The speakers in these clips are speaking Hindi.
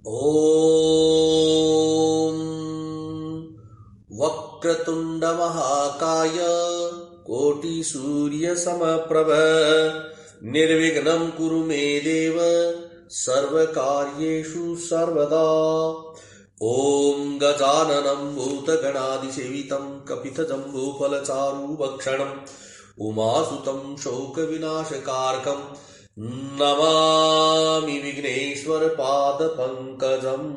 ॐ वक्रतुण्ड महाकाय कोटिसूर्यसमप्रभ निर्विघ्नं कुरु मे देव सर्वकार्येषु सर्वदा। ॐ गजाननं भूतगणादिसेवितं कपितजम्बूफलचारुभक्षणम् उमासुतं शोकविनाशकारकं नमामि विघ्नेश्वरपादपङ्कजम्।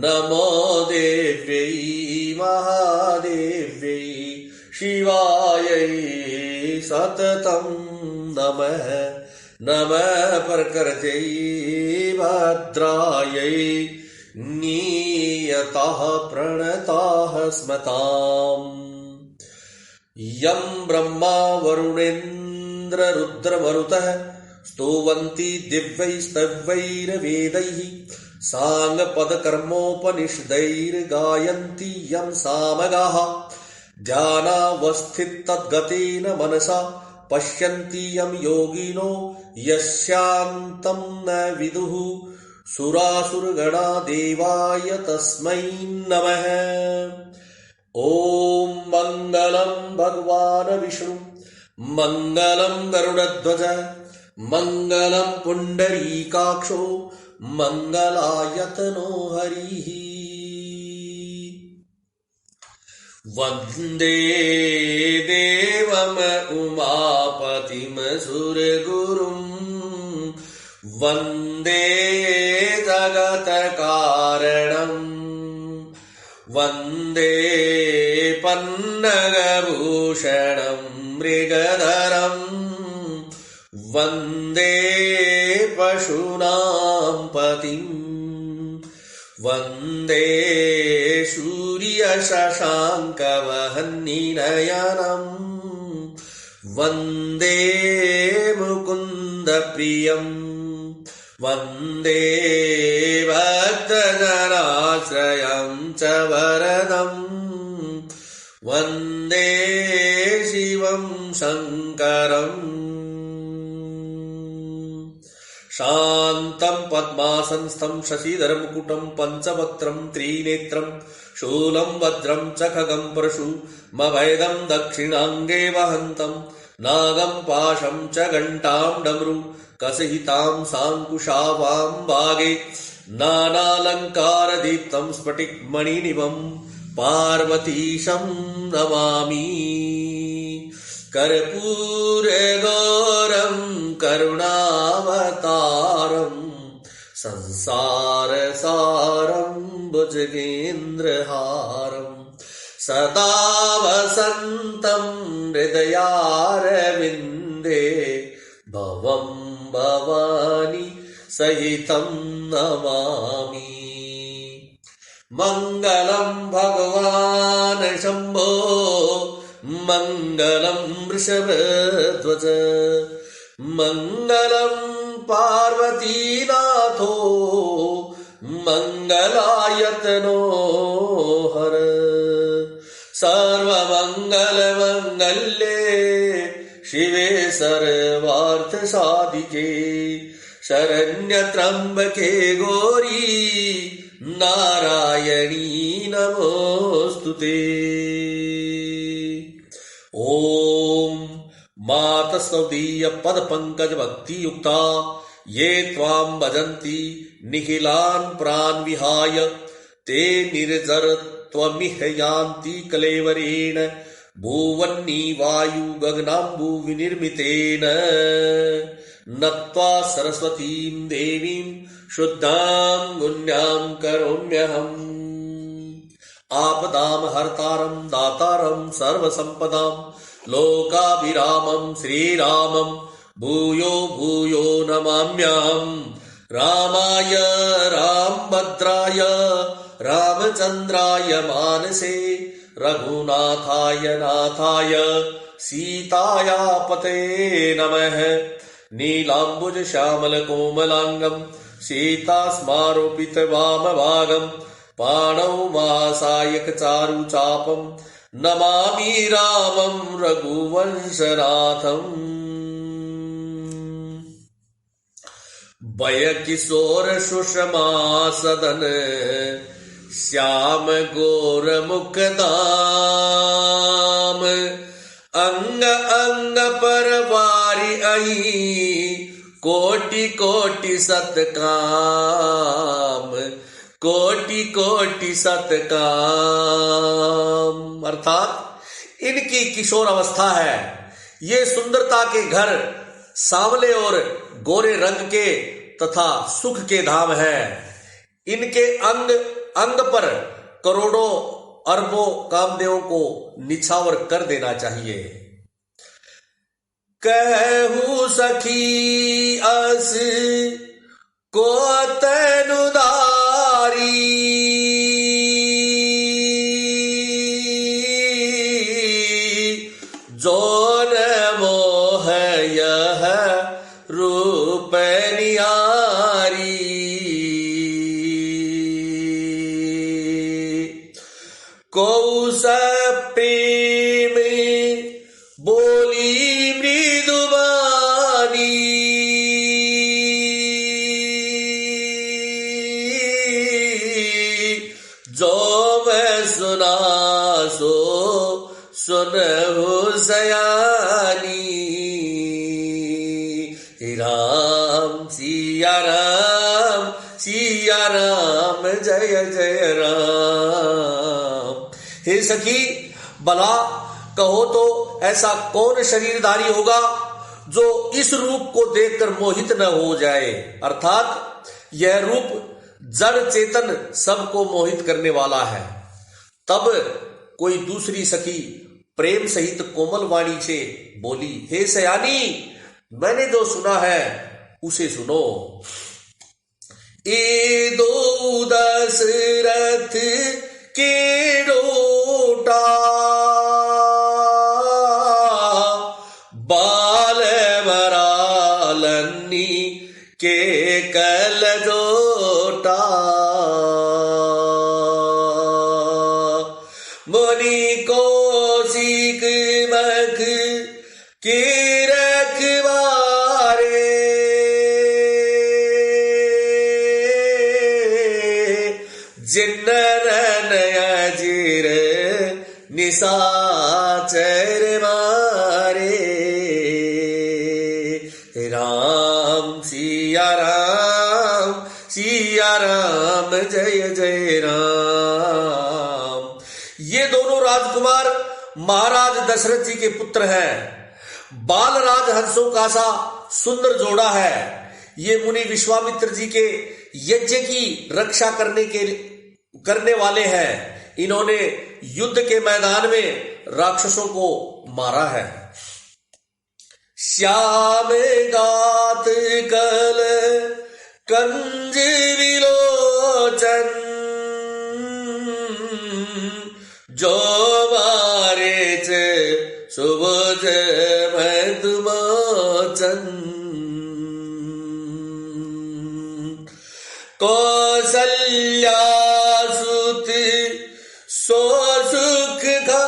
नमो देव्यै महादेव्यै शिवायै सततं नमः। नमः प्रकृत्यै भद्रायै नियतः प्रणताः स्मताम्। यं ब्रह्मा वरुणेन्द्ररुद्रमरुतः स्तुवन्ति दिव्यैस्तवैर्वेदैः साङ्गपदकर्मोपनिषदैर्गायन्ति यं सामगाः ध्यानावस्थिततद्गतेन मनसा पश्यन्ति यं योगिनो यस्यान्तं न विदुः सुरासुरगणा देवाय तस्मै नमः। ॐ मङ्गलं भगवान् विष्णु मङ्गलं गरुडध्वज मङ्गलं पुण्डरीकाक्षो मङ्गलायतनो हरिः। वन्दे देवम् उमापतिं सुरगुरुं वन्दे जगत्कारणम् वन्दे पन्नगभूषणं मृगधरं वन्दे पशूनां पतिं वन्दे सूर्यशशाङ्कवह्निनयनं वन्दे मुकुन्दप्रियं वन्दे भक्तजनाश्रयं च वरदं वन्दे शिवं शङ्करम्। शान्तं पद्मासनस्थं शशिधरमुकुटं पञ्चवक्त्रं त्रिनेत्रं शूलं वज्रं च खगं परशुमभयदं दक्षिणाङ्गे वहन्तं नागं पाशं च घण्टां डमरू कसहितां साङ्कुशावां भागे नानालङ्कारदीप्तं स्फटिकमणिनिभं पार्वतीशं नमामि। कर्पूरगौरं करुणावतारं संसारसारं भुजगेन्द्रहारं सदा वसन्तं हृदयारविन्दे भवं भवानी सहितं नमामि। मङ्गलं भगवान् शम्भो मङ्गलं वृषभध्वज मङ्गलं पार्वतीनाथो मङ्गलायतनो हर। सर्वमङ्गलमङ्गल्ये शिवे सर्वार्थसाधिके शरण्यत्र्यम्बके गौरी नारायणी नमोऽस्तुते। ॐ मातस्त्वदीय पदपङ्कज भक्तियुक्ता ये त्वां भजन्ति निखिलान् प्रान् विहाय ते निर्जरत्वमिह यान्ति कलेवरेण भुवन्नि वायु गगनाम्बु विनिर्मितेन। नत्वा सरस्वतीं देवीं शुद्धां गुण्यां करोम्यहम्। आपदां हर्तारं दातारं सर्वसम्पदां लोकाभिरामं श्रीरामं भूयो भूयो नमाम्यहम्। रामाय रामभद्राय रामचन्द्राय मानसे रघुनाथाय नाथाय सीताया पते नमः। नीलाम्बुज श्यामल कोमलांगं सीतास्मारोपित वामभागं पाणौ महासायक चारु चापं नमामि रामं रघुवंशनाथम्। वय किशोर सुषमा सदन, श्याम गोर मुख दाम। अंग अंग पर वारी आई, कोटि कोटि सतकाम, कोटि कोटि सतकाम। अर्थात इनकी किशोर अवस्था है। ये सुंदरता के घर, सांवले और गोरे रंग के तथा सुख के धाम है। इनके अंग अंग पर करोड़ों अरबों कामदेवों को निछावर कर देना चाहिए। कहूं सखी अस को तनुदारी, जो न मोह यह रूप निहारी। कौस प्रेम बोली मृदुबानी, जो मैं सुना सो सुनहु सयानी। राम सिया राम, सिया राम, जय जय राम। हे सखी, भला कहो तो ऐसा कौन शरीरधारी होगा जो इस रूप को देखकर मोहित न हो जाए। अर्थात यह रूप जड़ चेतन सबको मोहित करने वाला है। तब कोई दूसरी सखी प्रेम सहित कोमल वाणी से बोली, हे सयानी, मैंने जो सुना है उसे सुनो। ए दो दशरथ के डोटा, बाल मरालन्नी के कल जोटा। मुनि कौशिक मख के रखवारे, जिन्नर नयजिर निशाचर मारे। राम सिया राम, सिया राम, जय जय राम। ये दोनों राजकुमार महाराज दशरथ जी के पुत्र हैं। बालराज हंसों का सा सुंदर जोड़ा है। ये मुनि विश्वामित्र जी के यज्ञ की रक्षा करने वाले हैं। इन्होंने युद्ध के मैदान में राक्षसों को मारा है। श्याम गात कल कंज विलोचन, जो मारे सुबोध मधुमोचन। कौसल्या सुत सो सुख खा,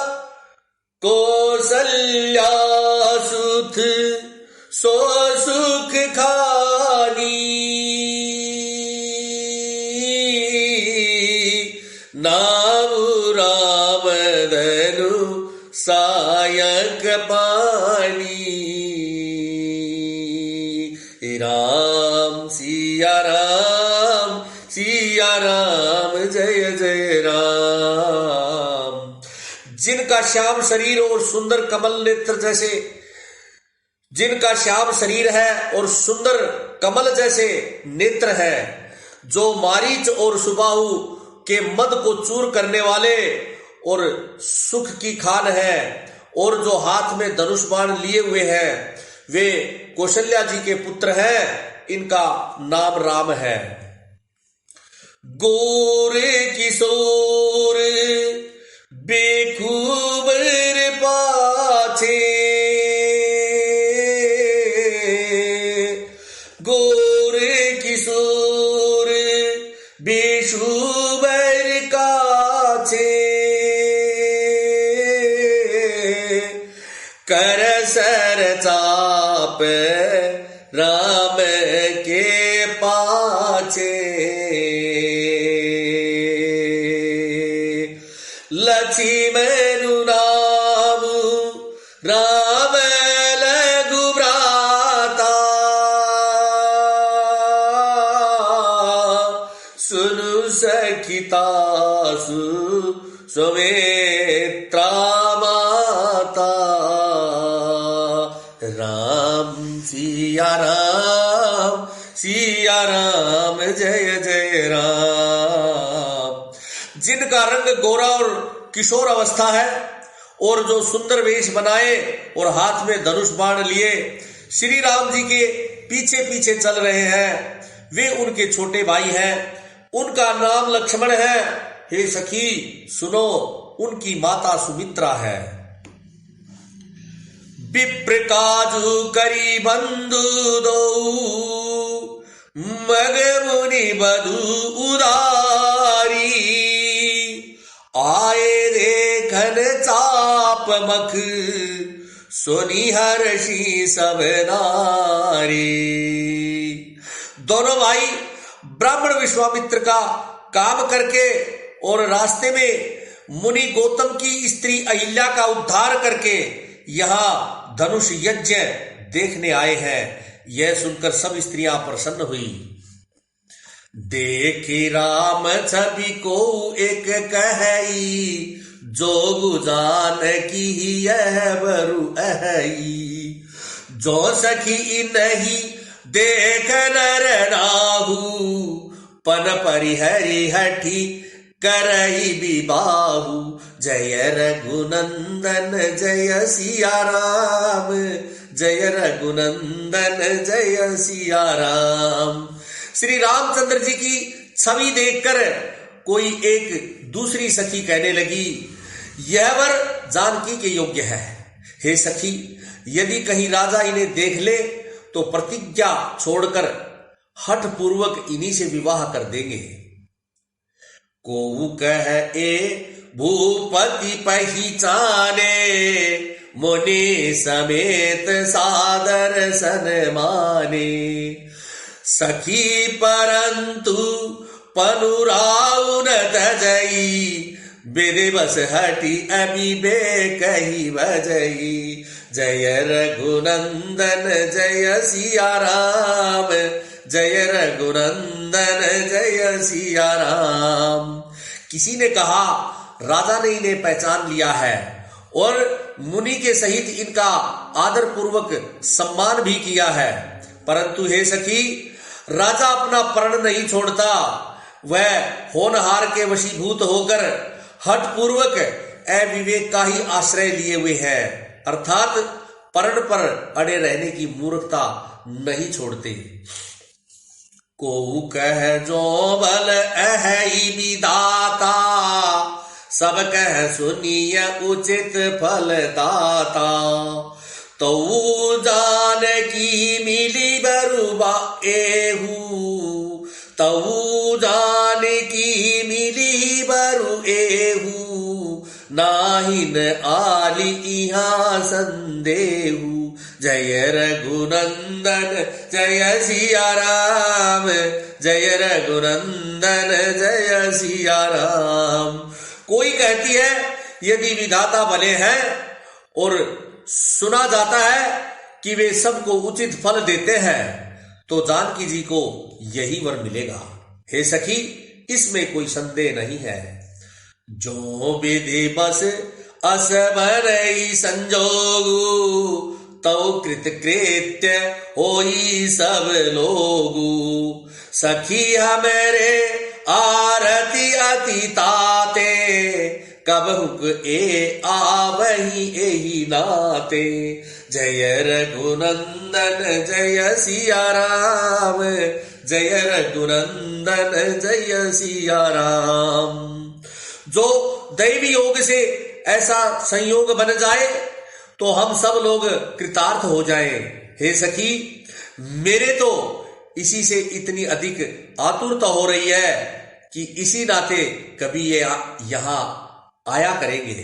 कौसल्या सुत सो सुख खानी। नाम राम धनु सायक पानी। राम सिया राम, सिया राम, जय जय राम। जिनका श्याम शरीर और सुंदर कमल नेत्र जैसे, जिनका श्याम शरीर है और सुंदर कमल जैसे नेत्र है, जो मारीच और सुबाहु के मद को चूर करने वाले और सुख की खान है, और जो हाथ में धनुष बाण लिए हुए हैं, वे कौशल्या जी के पुत्र हैं। इनका नाम राम है। गोरे किशोर बेखूबर पाछे, गोरे किशोर बेशुबर काछे। कर सर चाप राम के लक्ष्मण नाम राम लघु भ्राता, सुनु सखितासु सुमित्रा माता। राम सिया राम जय जय राम। जिनका रंग गोरा और किशोर अवस्था है और जो सुंदर वेश बनाए और हाथ में धनुष बाण लिए श्री राम जी के पीछे पीछे चल रहे हैं, वे उनके छोटे भाई हैं। उनका नाम लक्ष्मण है। हे सखी सुनो, उनकी माता सुमित्रा है। विप्र काजु करी बंधु दो, मग मुनि बधु उदारी, आए देखन चाप मख, सोनी हर्षि सब नारी। दोनों भाई ब्राह्मण विश्वामित्र का काम करके और रास्ते में मुनि गौतम की स्त्री अहिल्या का उद्धार करके यहाँ धनुष यज्ञ देखने आए हैं। यह सुनकर सब स्त्रियां प्रसन्न हुई। देखी राम छवि को एक कहई, जोगु जान की यह बरु अहई, जो सखी नहीं देख नर राहु, पन परिहरि हठी करई विबाहु। जय रघुनंदन जय सिया राम, जय रघुनंदन जय सिया राम। श्री रामचंद्र जी की छवि देखकर कोई एक दूसरी सखी कहने लगी, यह वर जानकी के योग्य है। हे सखी, यदि कहीं राजा इन्हें देख ले तो प्रतिज्ञा छोड़कर हठ पूर्वक इन्हीं से विवाह कर देंगे। को कह ए भूपति पहचाने, मुनि समेत सादर सन माने, सखी परंतु पनुराउ न तजई, बिदिवस हटी अभी कही बजई। जय रघुनंदन जय सिया राम, जय रघुनंदन जय सिया राम। किसी ने कहा राजा ने इन्हें पहचान लिया है और मुनि के सहित इनका आदर पूर्वक सम्मान भी किया है, परंतु हे सखी, राजा अपना प्रण नहीं छोड़ता। वह होनहार के वशीभूत होकर हठ पूर्वक अविवेक का ही आश्रय लिए हुए है, अर्थात प्रण पर अड़े रहने की मूर्खता नहीं छोड़ते। को कह जो बल अहई विदाता, सब कह सुनिय उचित फल दाता। तो जान की मिली बरुबा एहू, तो जान की मिली बरु एहू, नाहिन आली इहा संदेहू। जय रघुनंदन जय सिया राम, जय रघुनंदन जय सिया राम। कोई कहती है यदि विधाता भले हैं और सुना जाता है कि वे सबको उचित फल देते हैं, तो जानकी जी को यही वर मिलेगा। हे सखी, इसमें कोई संदेह नहीं है। जो विधि बस असबरई संजोगु, तो कृत कृत्य होई सब लोगु। सखी हमेरे आरती अति ताते, कबहुक ए आवही एही नाते। जय रघुनंदन जय सिया राम, जय रघुनंदन जय सिया राम। जो दैवी योग से ऐसा संयोग बन जाए तो हम सब लोग कृतार्थ हो जाएं। हे सखी, मेरे तो इसी से इतनी अधिक आतुरता हो रही है कि इसी नाते कभी ये यहां आया करेंगे।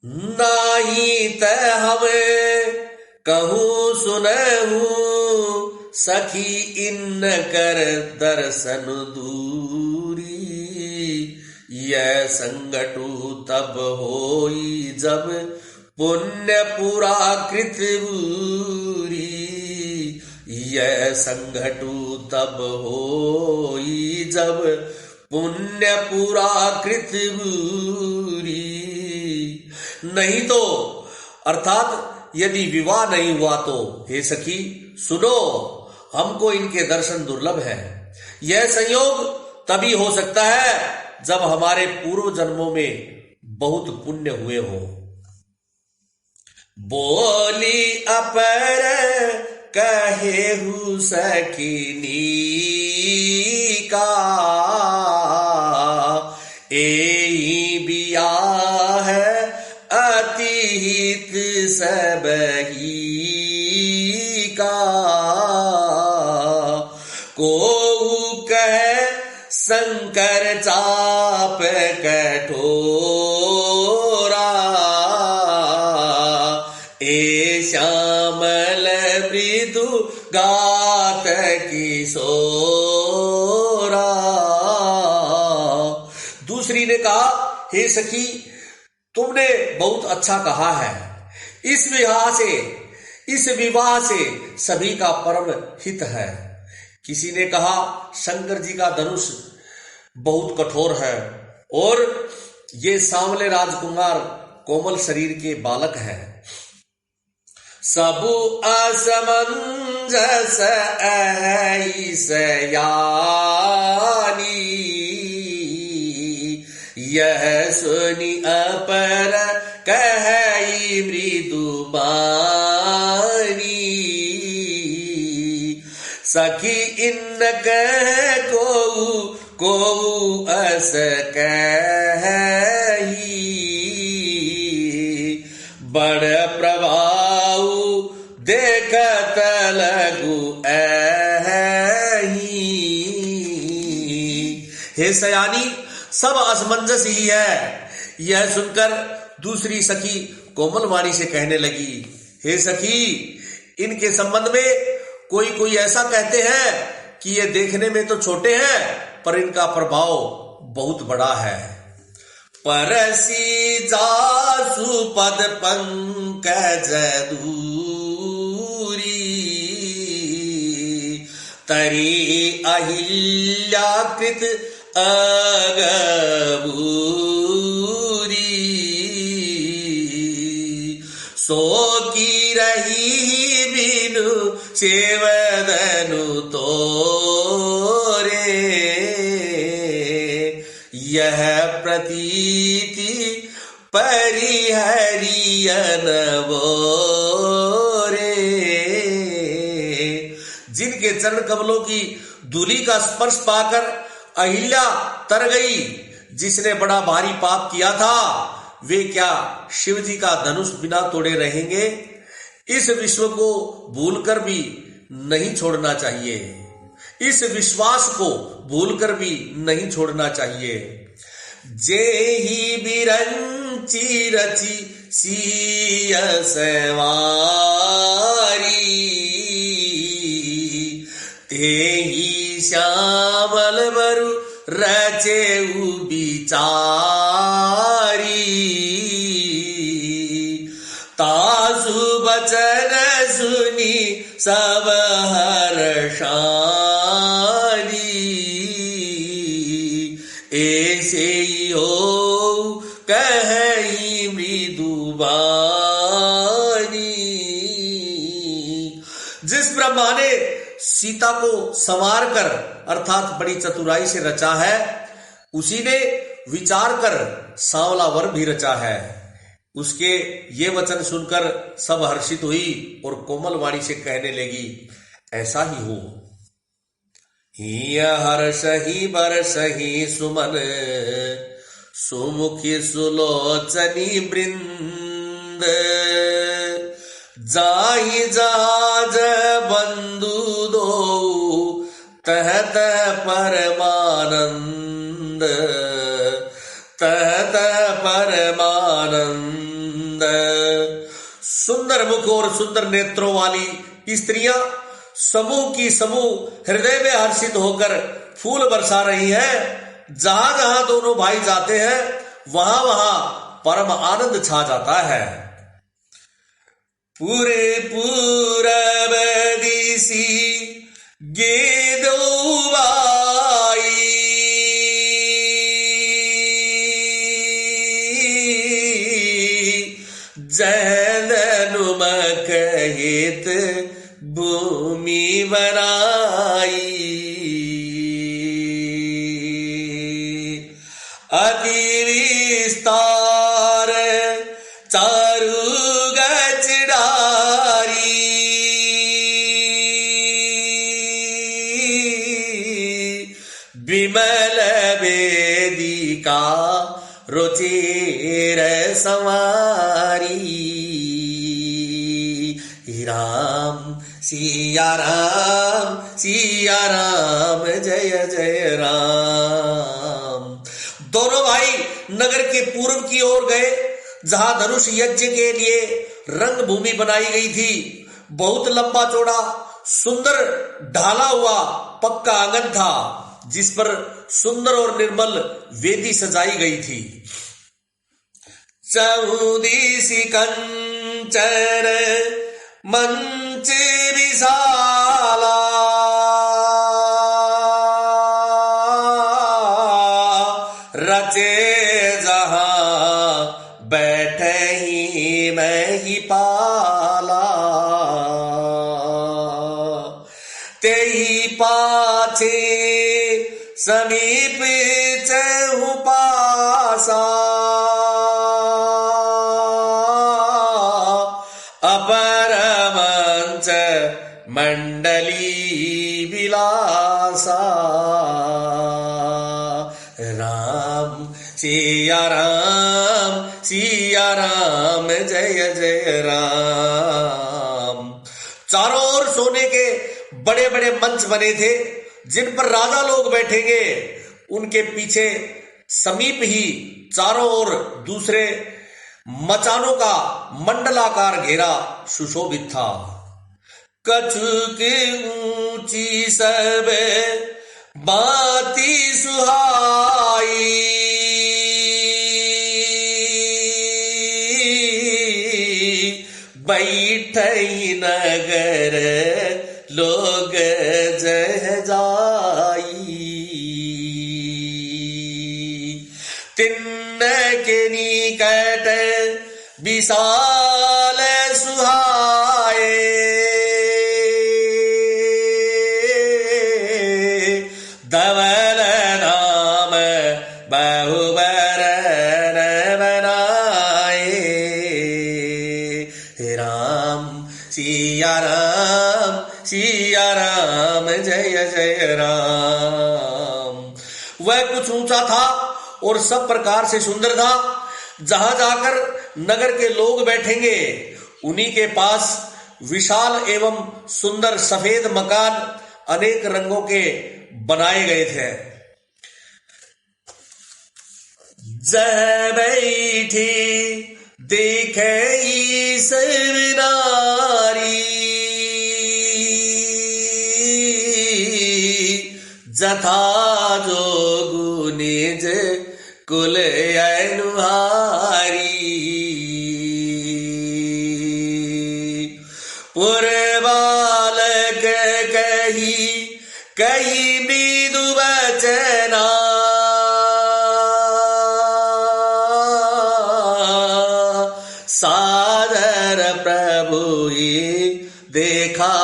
नाही त हम कहूं सुनहूं, सखी इन कर दर्शन दूरी। यह संगटु तब होई जब पुण्य पूरा कृत बूरी। यह संगटु तब होई जब पुण्य पूरा कृत बूरी। नहीं तो अर्थात यदि विवाह नहीं हुआ तो हे सखी सुनो, हमको इनके दर्शन दुर्लभ है। यह संयोग तभी हो सकता है जब हमारे पूर्व जन्मों में बहुत पुण्य हुए हो। बोली अपर कहेहु सखिनी का, एहि बियाह अति हित सबही का। को कह शंकर चाप कठोरा, ए श्यामल मृदु गात किशोरा। दूसरी ने कहा, हे सखी तुमने बहुत अच्छा कहा है। इस विवाह से सभी का परम हित है। किसी ने कहा, शंकर जी का धनुष बहुत कठोर है और ये सांवले राजकुमार कोमल शरीर के बालक हैं। सबु असमंजस ऐसयानी, यह सुनि अपर कहई मृदु बानी। सखी इन कह को अस कही, बड़ प्रभाव देखत लगु ऐही। हे सयानी सब असमंजस ही है। यह सुनकर दूसरी सखी कोमल वाणी से कहने लगी, हे सखी इनके संबंध में कोई ऐसा कहते हैं कि ये देखने में तो छोटे हैं पर इनका प्रभाव बहुत बड़ा है। परसी जासु पद पंकज दूरी, तरी अहिल्याकृत अगबूरी। सो की रही बिनु सेवदनु तोरे, यह प्रतीति परिहरियन बोरे। जिनके चरण कमलों की धूलि का स्पर्श पाकर अहिल्या तर गई, जिसने बड़ा भारी पाप किया था, वे क्या शिव जी का धनुष बिना तोड़े रहेंगे? इस विश्व को भूलकर भी नहीं छोड़ना चाहिए, इस विश्वास को भूलकर भी नहीं छोड़ना चाहिए। जेहि बिरंची रची सिय सवारी, तेहि श्यामल बरु रचेउ बिचारी। तासु बचन सुनी सब हर्षाली, ऐसे ही हो कहि मृदु बानी। जिस ब्रह्मा ने सीता को संवार कर अर्थात बड़ी चतुराई से रचा है, उसी ने विचार कर सांवला वर भी रचा है। उसके ये वचन सुनकर सब हर्षित हुई और कोमल वाणी से कहने लगी, ऐसा ही हो। हर्षहि बरसहि सुमन सुमुखी सुलोचनी वृंद, जाहि जाज बंधु दो तहत परमानंद, तहत परमानंद। सुंदर मुख और सुंदर नेत्रों वाली स्त्रियां समूह की समूह हृदय में हर्षित होकर फूल बरसा रही हैं जहां जहां दोनों भाई जाते हैं वहां वहां परम आनंद छा जाता है। पूरे पूरब दिसी गेदोवाई जहनुम कहित भूमि बनाई। अति विस्तार चारु गच डारी विमल वेदिका रुचिर संवारी। राम सिया राम जय जय राम। दोनों भाई नगर के पूर्व की ओर गए जहां धनुष यज्ञ के लिए रंग भूमि बनाई गई थी। बहुत लंबा चौड़ा सुंदर ढाला हुआ पक्का आंगन था जिस पर सुंदर और निर्मल वेदी सजाई गई थी। चौदीसी कंचन मंच विशाला रचे जहां बैठे ही महिपाला। तेई पाछे समीप चहु पासा अपर मंच मंडली विलासा। राम सिया राम जय जय राम। चारों ओर सोने के बड़े बड़े मंच बने थे जिन पर राजा लोग बैठेंगे। उनके पीछे समीप ही चारों ओर दूसरे मचानों का मंडलाकार घेरा सुशोभित था। कछु की ऊंची सब बाती सुहाई बैठई नगर लोग जह जाई। तिन्न के निकट विशाल सुहाए धवल नाम बहुबरन बनाए। राम सिया राम जय जय राम। वह कुछ ऊंचा था और सब प्रकार से सुंदर था। जहां जाकर नगर के लोग बैठेंगे उन्हीं के पास विशाल एवं सुंदर सफेद मकान अनेक रंगों के बनाए गए थे। जह बैठी देखे सब नारी जथा जोगु निज कुल अनुहारी। पुरबालक कही कही मृदु वचना सादर प्रभु देखा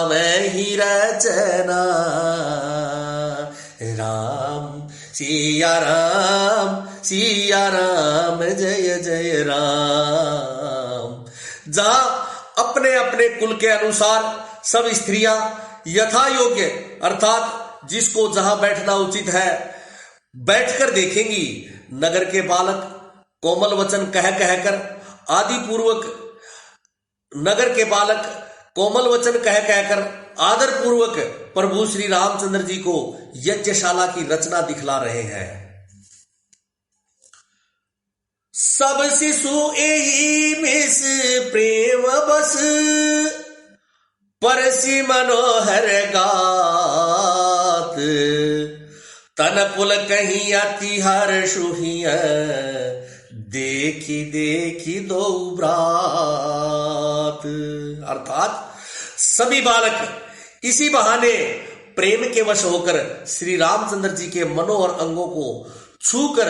वही रचना। राम सिया राम जय जय राम। जहां अपने अपने कुल के अनुसार सब स्त्रियां यथा योग्य अर्थात जिसको जहां बैठना उचित है बैठकर देखेंगी। नगर के बालक कोमल वचन कह कहकर आदि पूर्वक नगर के बालक कोमल वचन कह कहकर आदर पूर्वक प्रभु श्री रामचंद्र जी को यज्ञशाला की रचना दिखला रहे हैं। सब शिशु एही मिस प्रेम बस परसी मनोहर गात तन पुल कहीं अति हर्षु हिय, देखी देखी दो ब्रात। अर्थात सभी बालक इसी बहाने प्रेम के वश होकर श्री रामचंद्र जी के मनोहर अंगों को छूकर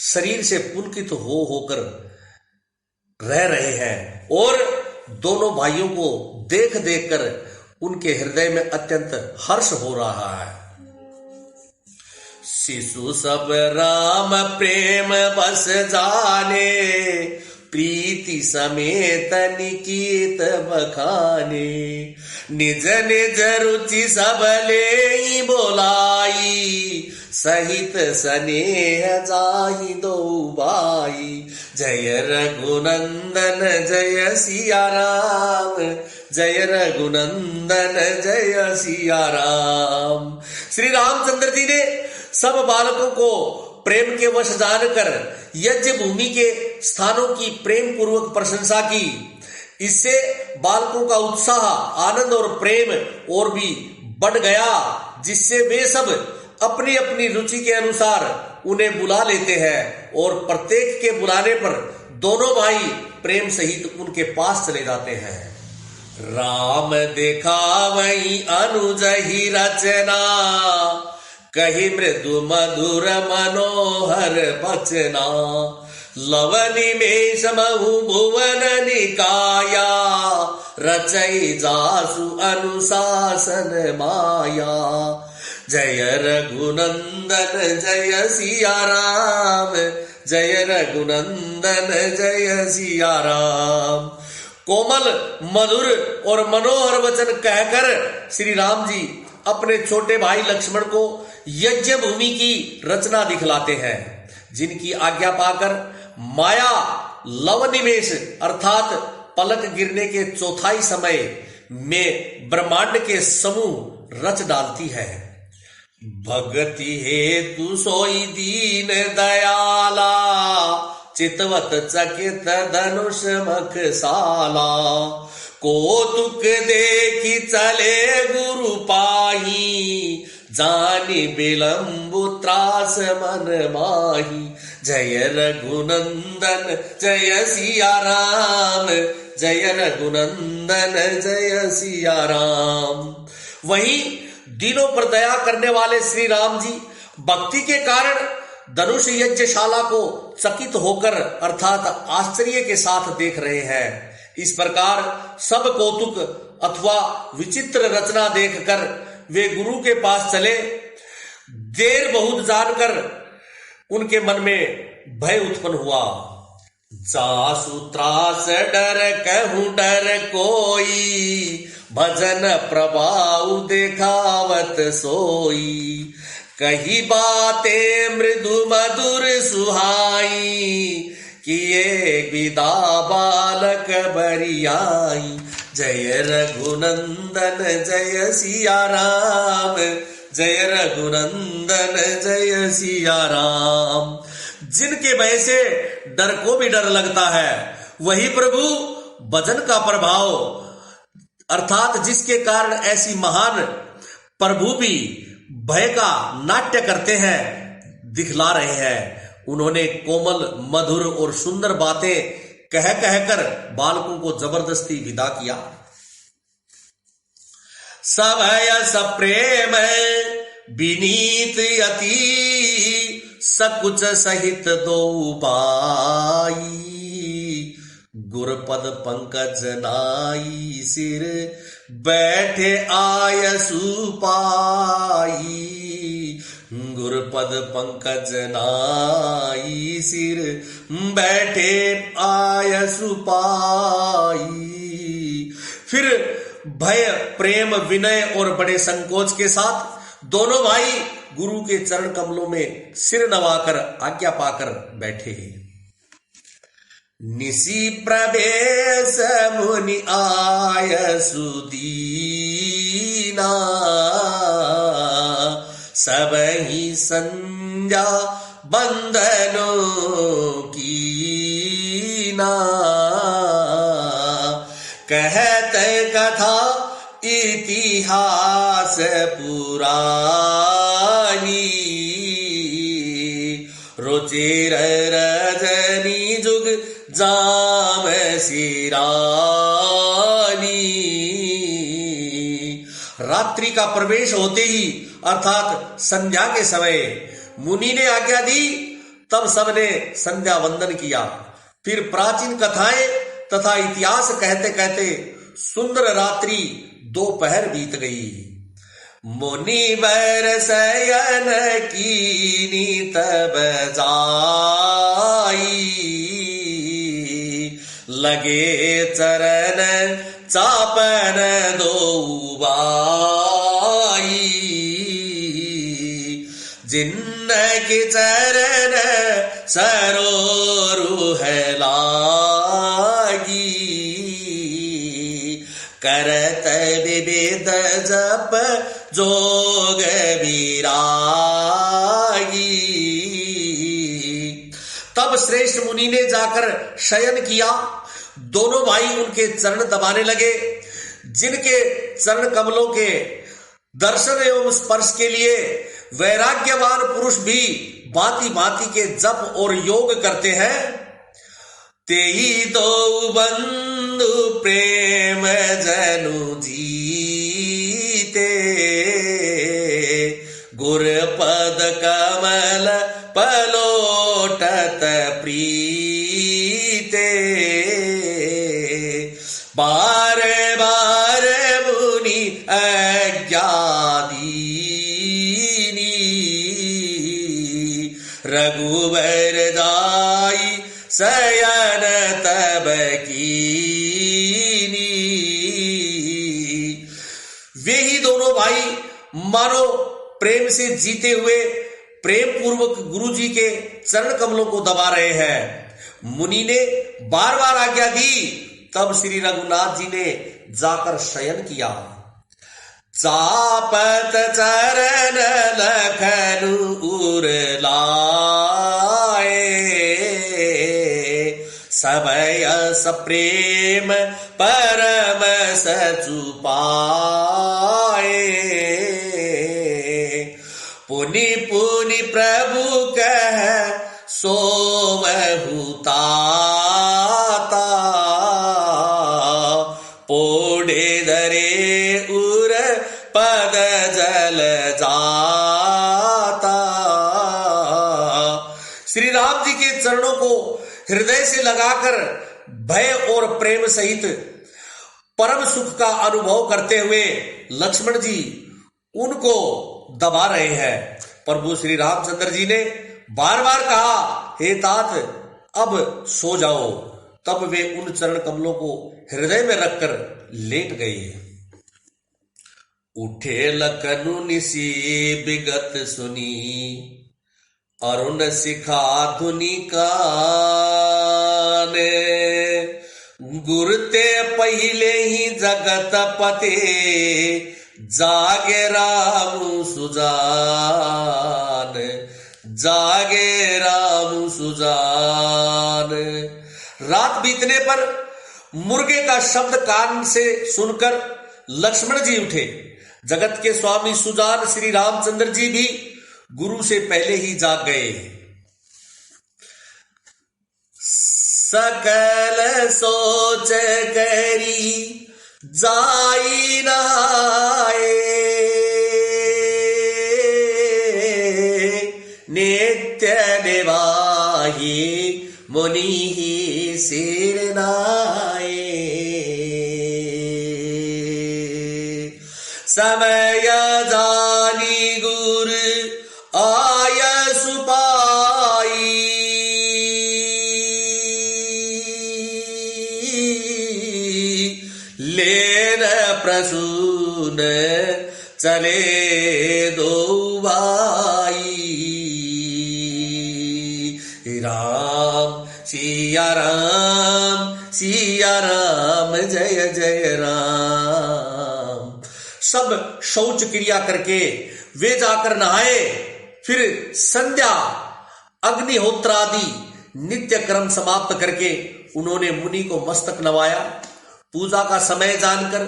शरीर से पुलकित होकर रह रहे हैं और दोनों भाइयों को देख देख कर उनके हृदय में अत्यंत हर्ष हो रहा है। शिशु सब राम प्रेम बस जाने, प्रीति समेत निकीत बखाने। निज निज रुचि सब ले बोलाई, सहित स्नेह जाहि दो भाई। जय रघुनंदन जय सिया राम, जय रघुनंदन जय सिया राम। श्री रामचंद्र जी ने सब बालकों को प्रेम के वश जानकर यज्ञ भूमि के स्थानों की प्रेम पूर्वक प्रशंसा की। इससे बालकों का उत्साह, आनंद और प्रेम और भी बढ़ गया, जिससे वे सब अपनी अपनी रुचि के अनुसार उन्हें बुला लेते हैं और प्रत्येक के बुलाने पर दोनों भाई प्रेम सहित उनके पास चले जाते हैं। राम देखा वही अनुज ही रचना, कही मृदु मधुर मनोहर बचना। लवनी में समहु भुवन निकाया, रचई जासु अनुशासन माया। जय रघुनंदन जय सिया राम, जय रघुनंदन जय सिया राम। कोमल मधुर और मनोहर वचन कहकर श्री राम जी अपने छोटे भाई लक्ष्मण को यज्ञ भूमि की रचना दिखलाते हैं, जिनकी आज्ञा पाकर माया लवनिमेष अर्थात पलक गिरने के चौथाई समय में ब्रह्मांड के समूह रच डालती है। भगति हेतु सोई दीन दयाला, चितवत चकित धनुष मखसाला। कौतुक देखी चले गुरु पाही, जानी विलंबु त्रास मन माही। जय रघुनंदन जय सिया राम, जय रघुनंदन जय सिया राम। वहीं दिनों पर दया करने वाले श्री राम जी भक्ति के कारण धनुष यज्ञशाला को चकित होकर अर्थात आश्चर्य के साथ देख रहे हैं। इस प्रकार सब कौतुक अथवा विचित्र रचना देखकर वे गुरु के पास चले। देर बहुत जानकर उनके मन में भय उत्पन्न हुआ। जासु त्रास डर कहूं डर कोई, भजन प्रभाव देखावत सोई। कही बातें मृदु मधुर सुहाई, किए विदा बालक बरियाई। जय रघुनंदन जय सिया राम, जय रघुनंदन जय सिया राम। जिनके भय से डर को भी डर लगता है, वही प्रभु भजन का प्रभाव अर्थात जिसके कारण ऐसी महान प्रभु भी भय का नाट्य करते हैं, दिखला रहे हैं। उन्होंने कोमल मधुर और सुंदर बातें कह कहकर बालकों को जबरदस्ती विदा किया। सभय सप्रेम विनीत अति, सकुच सहित दो बाई। गुरपद पंकज नाई, सिर बैठे आयसु पाई। गुरपद पंकज नाई, सिर बैठे आयसु पाई। फिर भय प्रेम विनय और बड़े संकोच के साथ दोनों भाई गुरु के चरण कमलों में सिर नवाकर आज्ञा पाकर बैठे। निसी प्रवेश मुनि आयसु दीना, सबहि संज्ञा बंधनों कीना। कहते कथा इतिहास पुरानी, चेर रजनी जुग जाम सिरानी। रात्रि का प्रवेश होते ही अर्थात संध्या के समय मुनि ने आज्ञा दी, तब सबने संध्या वंदन किया। फिर प्राचीन कथाएं तथा इतिहास कहते कहते सुंदर रात्रि दोपहर बीत गई। मुनि बर शयन कीनी तब जाई, लगे चरण चापन दो बाई। जिनके चरण सरोरुह लागी, करत विविध जप जोग विरागी। तब श्रेष्ठ मुनि ने जाकर शयन किया। दोनों भाई उनके चरण दबाने लगे। जिनके चरण कमलों के दर्शन एवं स्पर्श के लिए वैराग्यवान पुरुष भी भांति भांति के जप और योग करते हैं, तेई दो बंधु प्रेम जनु जीते, गुर पद कमल पलोटत प्रीते। बार बार मुनि अज्ञादीनी, रघुबर जाई शयन तब कीनी। वे ही दोनों भाई मानो प्रेम से जीते हुए प्रेम पूर्वक गुरु जी के चरण कमलों को दबा रहे हैं। मुनि ने बार बार आज्ञा दी, तब श्री रघुनाथ जी ने जाकर शयन किया। चापत चरण लखन उर लाए, सबय सप्रेम परम सचु पाए। पुनि पुनि प्रभु कह सोवहु ताता, पोढ़े धरे उर पद जल जाता। श्री राम जी के चरणों को हृदय से लगाकर भय और प्रेम सहित परम सुख का अनुभव करते हुए लक्ष्मण जी उनको दबा रहे हैं। प्रभु श्री रामचंद्र जी ने बार बार कहा, हे तात अब सो जाओ। तब वे उन चरण कमलों को हृदय में रखकर लेट गए। उठे लखनु निसी विगत सुनी, अरुण शिखा धुनि काने। गुरते पहले ही जगत पते, जागे राम सुजान, जागे राम सुजान। रात बीतने पर मुर्गे का शब्द कान से सुनकर लक्ष्मण जी उठे। जगत के स्वामी सुजान श्री रामचंद्र जी भी गुरु से पहले ही जाग गए। सकल सोच करी जाई नाए, नित्य निवाही मुनि ही सिर नाए। समय जानी गुर आय सुपाई, लेन प्रसून चले दो भाई। राम सिया राम, सिया राम जय जय राम। सब शौच क्रिया करके वे जाकर नहाए। फिर संध्या अग्निहोत्र आदि नित्य कर्म समाप्त करके उन्होंने मुनि को मस्तक नवाया। पूजा का समय जानकर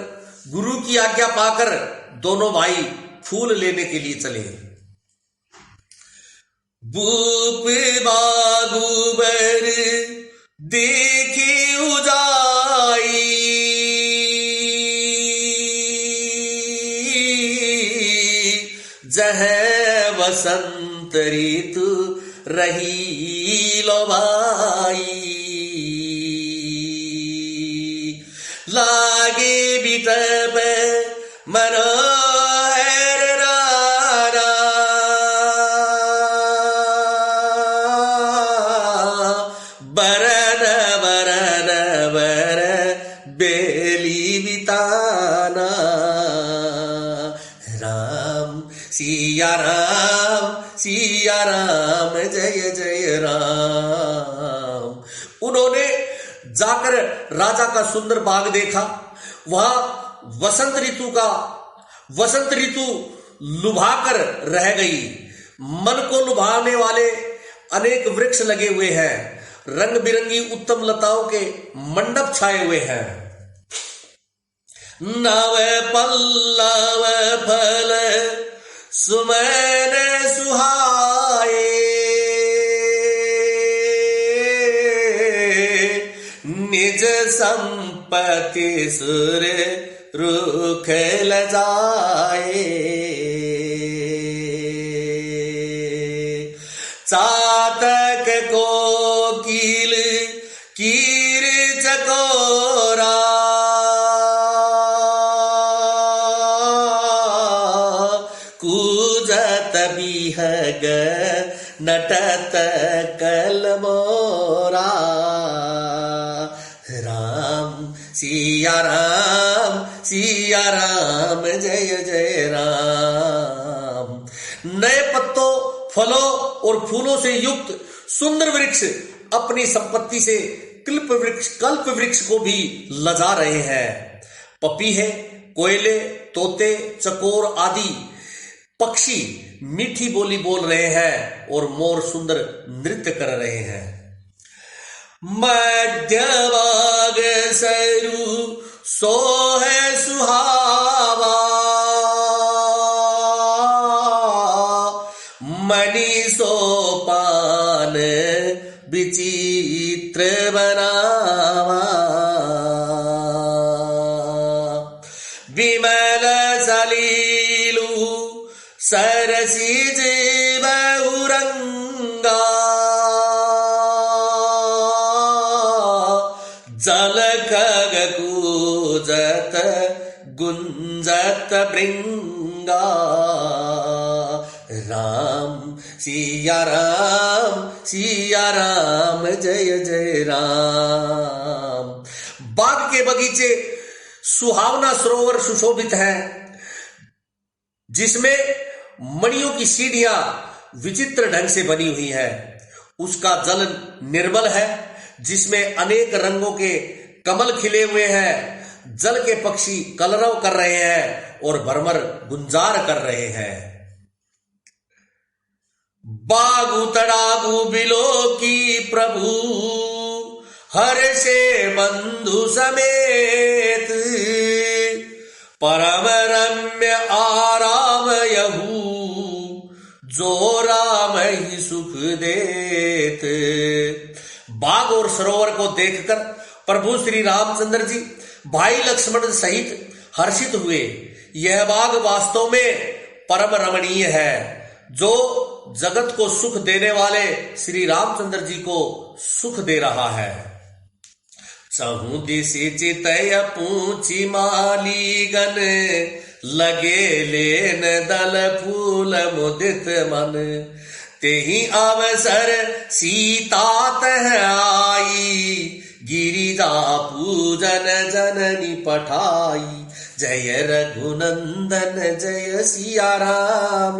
गुरु की आज्ञा पाकर दोनों भाई फूल लेने के लिए चले। भूप बागुबर देखी उजाई, जह वसंत ऋतु रही लो भाई, लागे बिटप मनोहर रारा, बरन बरन बर बेली बिताना, राम सिया राम जय जय राम। उन्होंने जाकर राजा का सुंदर बाग देखा। वहां वसंत ऋतु लुभाकर रह गई। मन को लुभाने वाले अनेक वृक्ष लगे हुए हैं। रंग बिरंगी उत्तम लताओं के मंडप छाए हुए हैं। नव पल्लव फल सुमन सुहाए, निज संपत्ति सुर रुख लजाए, चातक कोकिल कीर चकोरा, कूजत बिहग नटत कलमोरा, राम सिया राम जय जय राम। नए पत्तों, फलों और फूलों से युक्त सुंदर वृक्ष अपनी संपत्ति से कल्प वृक्ष को भी लजा रहे हैं। पपीहे, कोयले, तोते, चकोर आदि पक्षी मीठी बोली बोल रहे हैं और मोर सुंदर नृत्य कर रहे हैं। मध्यभाग सरू सोह सुहावा, मणि सोपान विचित्र बनावा, विमल सलीलु सरसिज बहुरंगा, जल खग कूजत गुंजत भृंगा, राम सिया राम जय जय राम। बाग के बगीचे सुहावना सरोवर सुशोभित है, जिसमें मणियों की सीढ़ियां विचित्र ढंग से बनी हुई है। उसका जल निर्मल है, जिसमें अनेक रंगों के कमल खिले हुए हैं। जल के पक्षी कलरव कर रहे हैं और भरमर गुंजार कर रहे हैं। बागु तड़ागु बिलो की प्रभु, हर्षे बंधु समेत, परम रम्य आराम यहू, जो राम ही सुख देत। बाग और सरोवर को देखकर प्रभु श्री रामचंद्र जी भाई लक्ष्मण सहित हर्षित हुए। यह बाग वास्तव में परम रमणीय है, जो जगत को सुख देने वाले श्री रामचंद्र जी को सुख दे रहा है। चहु दिशि चितय पूछी मालीगन, लगे लेन दल फूल मुदित मन, तेहि अवसर सीता तह आई, गिरिजा पूजन जननी पठाई। जय रघुनंदन जय सिया राम,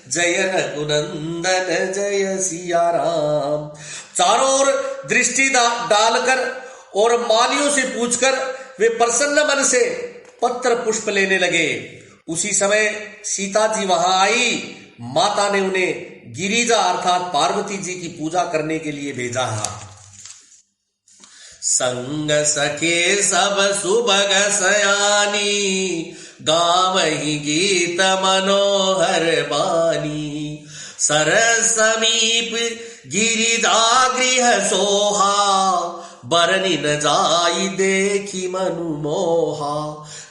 जय रघुनंदन जय सिया राम। चारों ओर दृष्टि डालकर और मालियों से पूछकर वे प्रसन्न मन से पत्र पुष्प लेने लगे। उसी समय सीता जी वहां आई। माता ने उन्हें गिरिजा अर्थात पार्वती जी की पूजा करने के लिए भेजा है। संग सखे सब सुभग सयानी, गावहि गीत मनोहर बानी। सरस समीप गिरिजा गृह सोहा, बरनी न जाई देखी मनु मोहा।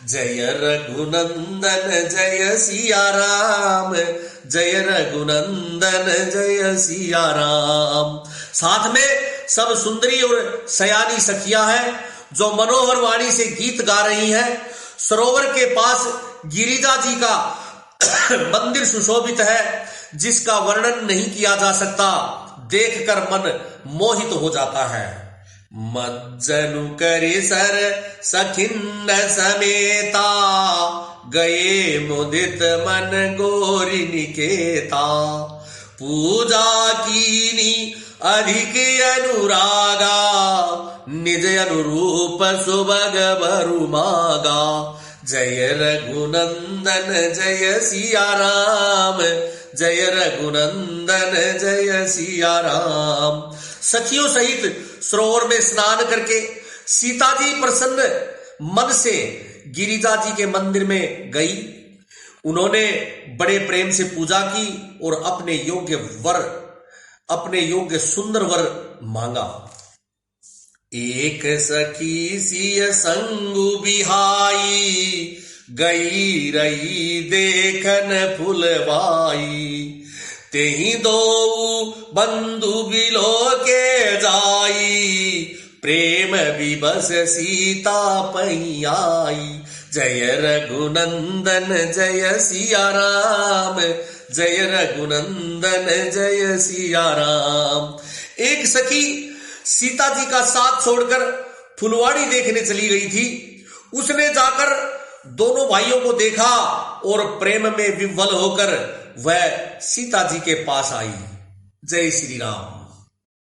जय रघुनंदन जय सिया राम, जय रघुनंदन जय सिया राम। साथ में सब सुंदरी और सयानी सखियां हैं जो मनोहर वाणी से गीत गा रही हैं। सरोवर के पास गिरिजा जी का मंदिर सुशोभित है, जिसका वर्णन नहीं किया जा सकता, देखकर मन मोहित हो जाता है। मज्जनु करे सर सखिन्न समेता, गए मुदित मन गोरी निकेता। पूजा कीनी अधिक अनुरागा, निज अनुरूप सुभग भरु मागा। जय रघुनंदन जय सिया राम, जय रघुनंदन जय सिया राम। सखियों सहित सरोवर में स्नान करके सीता जी प्रसन्न मन से गिरिजा जी के मंदिर में गई। उन्होंने बड़े प्रेम से पूजा की और अपने योग्य सुंदर वर मांगा। एक सखी सिय संगु बिहाई, गई रही देखन फुलवाई। तेहि दो बंधु बिलो के जाई, प्रेम विबस सीता पई आई। जय रघुनंदन जय सिया राम, जय रघुनंदन जय सिया राम। एक सखी सीता जी का साथ छोड़कर फुलवाड़ी देखने चली गई थी। उसने जाकर दोनों भाइयों को देखा और प्रेम में विह्वल होकर वह सीता जी के पास आई। जय श्री राम।